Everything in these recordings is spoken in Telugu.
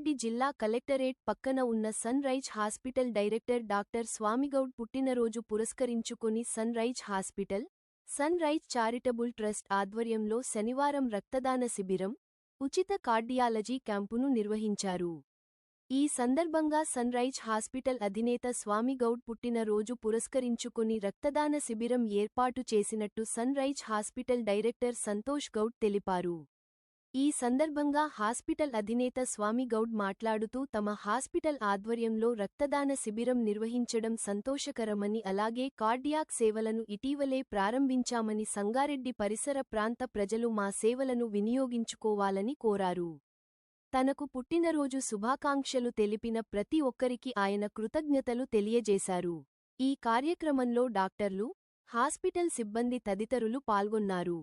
సంగారెడ్డి జిల్లా కలెక్టరేట్ పక్కన ఉన్న sunrise hospital director doctor Swamigoud పుట్టినరోజు పురస్కరించుకుని sunrise hospital, sunrise charitable trust ఆధ్వర్యంలో శనివారం రక్తదాన శిబిరం, ఉచిత కార్డియాలజీ క్యాంపును నిర్వహించారు. ఈ సందర్భంగా సన్ రైజ్ హాస్పిటల్ అధినేత స్వామిగౌడ్ పుట్టినరోజు పురస్కరించుకుని రక్తదాన శిబిరం ఏర్పాటు చేసినట్టు sunrise hospital director Santosh Goud తెలిపారు. ఈ సందర్భంగా హాస్పిటల్ అధినేత స్వామిగౌడ్ మాట్లాడుతూ తమ హాస్పిటల్ ఆధ్వర్యంలో రక్తదాన శిబిరం నిర్వహించడం సంతోషకరమని, అలాగే కార్డియాక్ సేవలను ఇటీవలే ప్రారంభించామని, సంగారెడ్డి పరిసర ప్రాంత ప్రజలు మా సేవలను వినియోగించుకోవాలని కోరారు. తనకు పుట్టినరోజు శుభాకాంక్షలు తెలిపిన ప్రతి ఒక్కరికి ఆయన కృతజ్ఞతలు తెలియజేశారు. ఈ కార్యక్రమంలో డాక్టర్లు, హాస్పిటల్ సిబ్బంది తదితరులు పాల్గొన్నారు.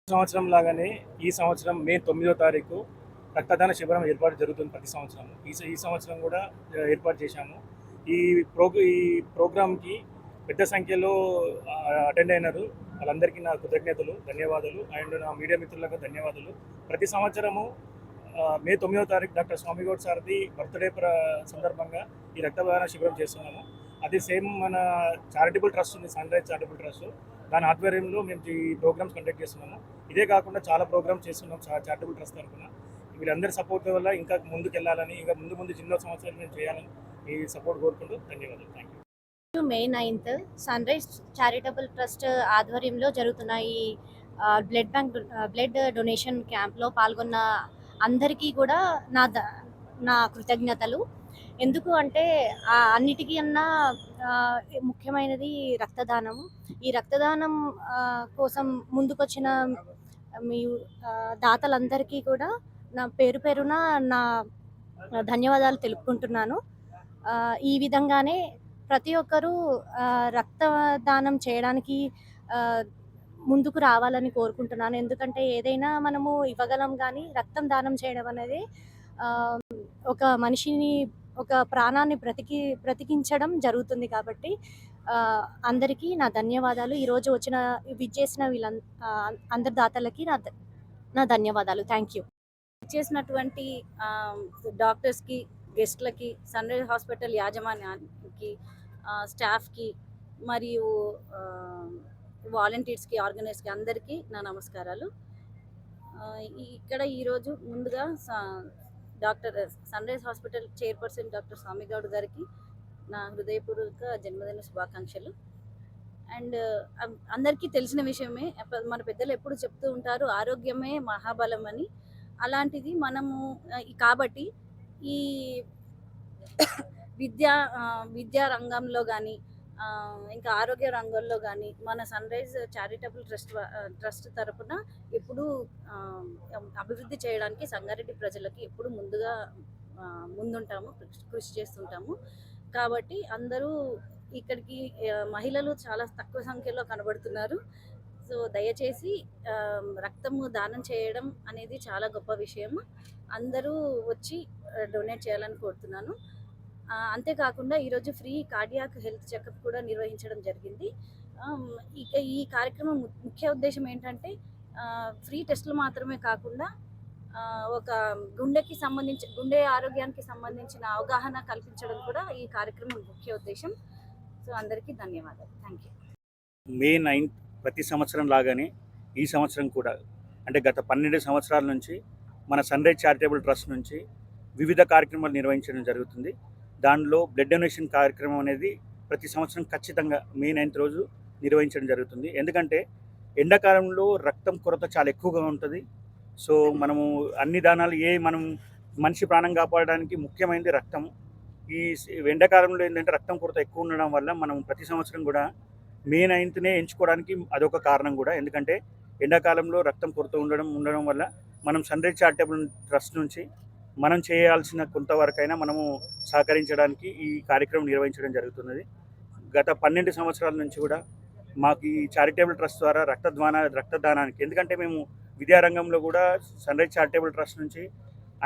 సంవత్సరం లాగానే ఈ సంవత్సరం మే 9వ తారీఖు రక్తదాన శిబిరం ఏర్పాటు జరుగుతుంది ప్రతి సంవత్సరం. ఈ సంవత్సరం కూడా ఏర్పాటు చేశాము. ఈ ప్రోగ్రామ్కి పెద్ద సంఖ్యలో అటెండ్ అయినారు. వాళ్ళందరికీ నా కృతజ్ఞతలు, ధన్యవాదాలు. అండ్ నా మీడియా మిత్రులకు ధన్యవాదాలు. ప్రతి సంవత్సరము మే 9వ తారీఖు డాక్టర్ స్వామిగౌడ్ సార్ది బర్త్డే సందర్భంగా ఈ రక్తదాన శిబిరం చేస్తున్నాము. అది సేమ్ మన చారిటబుల్ ట్రస్ట్ ఉంది, సన్ రైజ్ చారిటబుల్ ట్రస్ట్, దాని ఆధ్వర్యంలో మేము ఈ ప్రోగ్రామ్స్ కండక్ట్ చేస్తున్నాము. ఇదే కాకుండా చాలా ప్రోగ్రామ్స్ చేస్తున్నాం చారిటబుల్ ట్రస్ట్ తరఫున. వీళ్ళందరి సపోర్ట్ వల్ల ఇంకా ముందుకు వెళ్ళాలని, ఇంకా ముందు చిన్న సంవత్సరాలు మేము చేయాలని ఈ సపోర్ట్ కోరుకుంటూ ధన్యవాదాలు. Thank you. May 9th sunrise charitable trust ఆధ్వర్యంలో జరుగుతున్న ఈ బ్లడ్ డొనేషన్ క్యాంప్లో పాల్గొన్న అందరికీ కూడా నా కృతజ్ఞతలు. ఎందుకు అంటే అన్నిటికీ అన్నా ముఖ్యమైనది రక్తదానము. ఈ రక్తదానం కోసం ముందుకొచ్చిన మీ దాతలందరికీ కూడా నా పేరున నా ధన్యవాదాలు తెలుపుకుంటున్నాను. ఈ విధంగానే ప్రతి ఒక్కరూ రక్తదానం చేయడానికి ముందుకు రావాలని కోరుకుంటున్నాను. ఎందుకంటే ఏదైనా మనము ఇవ్వగలం, కానీ రక్తం దానం చేయడం అనేది ఒక మనిషిని, ఒక ప్రాణాన్ని బ్రతికించడం జరుగుతుంది. కాబట్టి అందరికీ నా ధన్యవాదాలు. ఈరోజు విచ్చేసిన అందరి దాతలకి నా ధన్యవాదాలు. Thank you. చేసినటువంటి డాక్టర్స్కి, గెస్ట్లకి, సన్ రైజ్ హాస్పిటల్ యాజమాన్యానికి, స్టాఫ్కి మరియు వాలంటీర్స్కి, ఆర్గనైజర్స్కి అందరికీ నా నమస్కారాలు. ఇక్కడ ఈరోజు ముందుగా sunrise hospital chairperson doctor Swamigoud గారికి నా హృదయపూర్వక జన్మదిన శుభాకాంక్షలు. అండ్ అందరికీ తెలిసిన విషయమే, మన పెద్దలు ఎప్పుడు చెప్తూ ఉంటారు, ఆరోగ్యమే మహాబలం అని. అలాంటిది మనము కాబట్టి ఈ విద్యా రంగంలో కానీ, ఇంకా ఆరోగ్య రంగంలో కానీ మన సన్ రైజ్ చారిటబుల్ ట్రస్ట్ తరపున ఎప్పుడు అభివృద్ధి చేయడానికి సంగారెడ్డి ప్రజలకి ఎప్పుడు ముందుగా ముందుంటాము, కృషి చేస్తుంటాము. కాబట్టి అందరూ ఇక్కడికి మహిళలు చాలా తక్కువ సంఖ్యలో కనబడుతున్నారు. సో దయచేసి రక్తము దానం చేయడం అనేది చాలా గొప్ప విషయం. అందరూ వచ్చి డొనేట్ చేయాలని కోరుతున్నాను. అంతేకాకుండా ఈరోజు ఫ్రీ కార్డియాక్ హెల్త్ చెకప్ కూడా నిర్వహించడం జరిగింది. ఇక ఈ కార్యక్రమం ముఖ్య ఉద్దేశం ఏంటంటే ఫ్రీ టెస్టులు మాత్రమే కాకుండా ఒక గుండె ఆరోగ్యానికి సంబంధించిన అవగాహన కల్పించడం కూడా ఈ కార్యక్రమం ముఖ్య ఉద్దేశం. సో అందరికీ ధన్యవాదాలు. Thank you. మే 9 ప్రతి సంవత్సరం లాగానే ఈ సంవత్సరం కూడా అంటే గత 12 సంవత్సరాల నుంచి మన సన్ రైజ్ చారిటబుల్ ట్రస్ట్ నుంచి వివిధ కార్యక్రమాలు నిర్వహించడం జరుగుతుంది. దానిలో బ్లడ్ డొనేషన్ కార్యక్రమం అనేది ప్రతి సంవత్సరం ఖచ్చితంగా మే 9 రోజు నిర్వహించడం జరుగుతుంది. ఎందుకంటే ఎండాకాలంలో రక్తం కొరత చాలా ఎక్కువగా ఉంటుంది. సో మనము అన్ని దానాలు మనం మనిషి ప్రాణం కాపాడడానికి ముఖ్యమైనది రక్తం. ఈ ఎండాకాలంలో ఏంటంటే రక్తం కొరత ఎక్కువ ఉండడం వల్ల మనం ప్రతి సంవత్సరం కూడా మే 9నే ఎంచుకోవడానికి అదొక కారణం కూడా. ఎందుకంటే ఎండాకాలంలో రక్తం కొరత ఉండడం వల్ల మనం సన్ రైజ్ చారిటబుల్ ట్రస్ట్ నుంచి మనం చేయాల్సిన కొంతవరకైనా మనము సహకరించడానికి ఈ కార్యక్రమం నిర్వహించడం జరుగుతున్నది. గత 12 సంవత్సరాల నుంచి కూడా మాకు ఈ చారిటబుల్ ట్రస్ట్ ద్వారా రక్తదానానికి, ఎందుకంటే మేము విద్యారంగంలో కూడా సన్ రైజ్ చారిటబుల్ ట్రస్ట్ నుంచి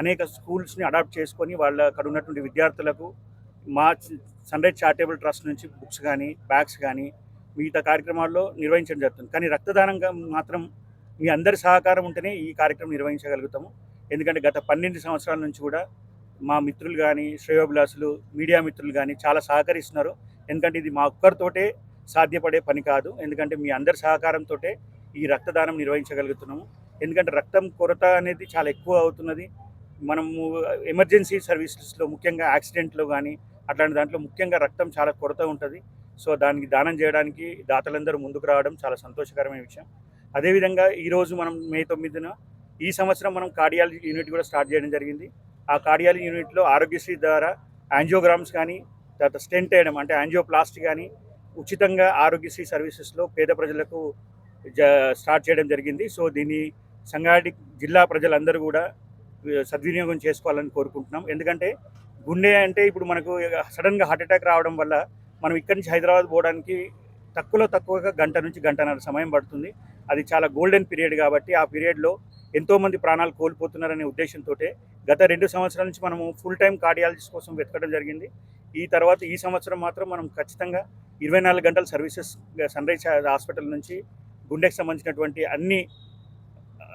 అనేక స్కూల్స్ని అడాప్ట్ చేసుకొని వాళ్ళ అక్కడ ఉన్నటువంటి విద్యార్థులకు మా సన్ రైజ్ చారిటబుల్ ట్రస్ట్ నుంచి బుక్స్ కానీ బ్యాగ్స్ కానీ మిగతా కార్యక్రమాల్లో నిర్వహించడం జరుగుతుంది. కానీ రక్తదానంగా మాత్రం మీ అందరి సహకారం ఉంటేనే ఈ కార్యక్రమం నిర్వహించగలుగుతాము. ఎందుకంటే గత 12 సంవత్సరాల నుంచి కూడా మా మిత్రులు కానీ శ్రేయోభిలాసులు మీడియా మిత్రులు కానీ చాలా సహకరిస్తున్నారు. ఎందుకంటే ఇది మా ఒక్కరితోటే సాధ్యపడే పని కాదు. ఎందుకంటే మీ అందరి సహకారంతో ఈ రక్తదానం నిర్వహించగలుగుతున్నాము. ఎందుకంటే రక్తం కొరత అనేది చాలా ఎక్కువ అవుతున్నది. మనము ఎమర్జెన్సీ సర్వీసెస్లో ముఖ్యంగా యాక్సిడెంట్లో కానీ అట్లాంటి దాంట్లో ముఖ్యంగా రక్తం చాలా కొరత ఉంటుంది. సో దానికి దానం చేయడానికి దాతలందరూ ముందుకు రావడం చాలా సంతోషకరమైన విషయం. అదేవిధంగా ఈరోజు మనం మే 9న ఈ సంవత్సరం మనం కార్డియాలజీ యూనిట్ కూడా స్టార్ట్ చేయడం జరిగింది. ఆ కార్డియాలజీ యూనిట్లో ఆరోగ్యశ్రీ ద్వారా యాంజియోగ్రామ్స్ కానీ తర్వాత స్టెంట్ వేయడం అంటే యాంజియోప్లాస్టీ కానీ ఉచితంగా ఆరోగ్యశ్రీ సర్వీసెస్లో పేద ప్రజలకు స్టార్ట్ చేయడం జరిగింది. సో దీన్ని సంగారెడ్డి జిల్లా ప్రజలందరూ కూడా సద్వినియోగం చేసుకోవాలని కోరుకుంటున్నాం. ఎందుకంటే గుండె అంటే ఇప్పుడు మనకు సడన్గా హార్ట్ అటాక్ రావడం వల్ల మనం ఇక్కడి నుంచి హైదరాబాద్ పోవడానికి తక్కువగా గంట నుంచి గంటన్నర సమయం పడుతుంది. అది చాలా గోల్డెన్ పీరియడ్ కాబట్టి ఆ పీరియడ్లో ఎంతోమంది ప్రాణాలు కోల్పోతున్నారనే ఉద్దేశంతో గత 2 సంవత్సరాల నుంచి మనము ఫుల్ టైం కార్డియాలజిస్ట్ కోసం వెతకడం జరిగింది. ఈ సంవత్సరం మాత్రం మనం ఖచ్చితంగా 24 గంటల సర్వీసెస్ సన్ రైజ్ హాస్పిటల్ నుంచి గుండెకి సంబంధించినటువంటి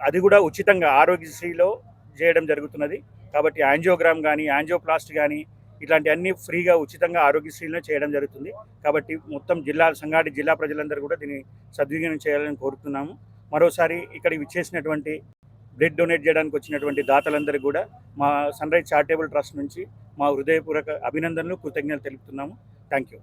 అది కూడా ఉచితంగా ఆరోగ్యశ్రీలో చేయడం జరుగుతున్నది. కాబట్టి యాంజియోగ్రామ్ కానీ యాంజియోప్లాస్ట్ కానీ ఇట్లాంటి అన్ని ఫ్రీగా ఉచితంగా ఆరోగ్యశ్రీలో చేయడం జరుగుతుంది. కాబట్టి మొత్తం సంగారెడ్డి జిల్లా ప్రజలందరూ కూడా దీన్ని సద్వినియోగం చేయాలని కోరుతున్నాము. మరోసారి ఇక్కడికి విచ్చేసినటువంటి బ్లడ్ డొనేట్ చేయడానికి వచ్చినటువంటి దాతలందరూ కూడా మా సన్ రైజ్ చారిటబుల్ ట్రస్ట్ నుంచి మా హృదయపూర్వక అభినందనలు, కృతజ్ఞతలు తెలుపుతున్నాము. Thank you.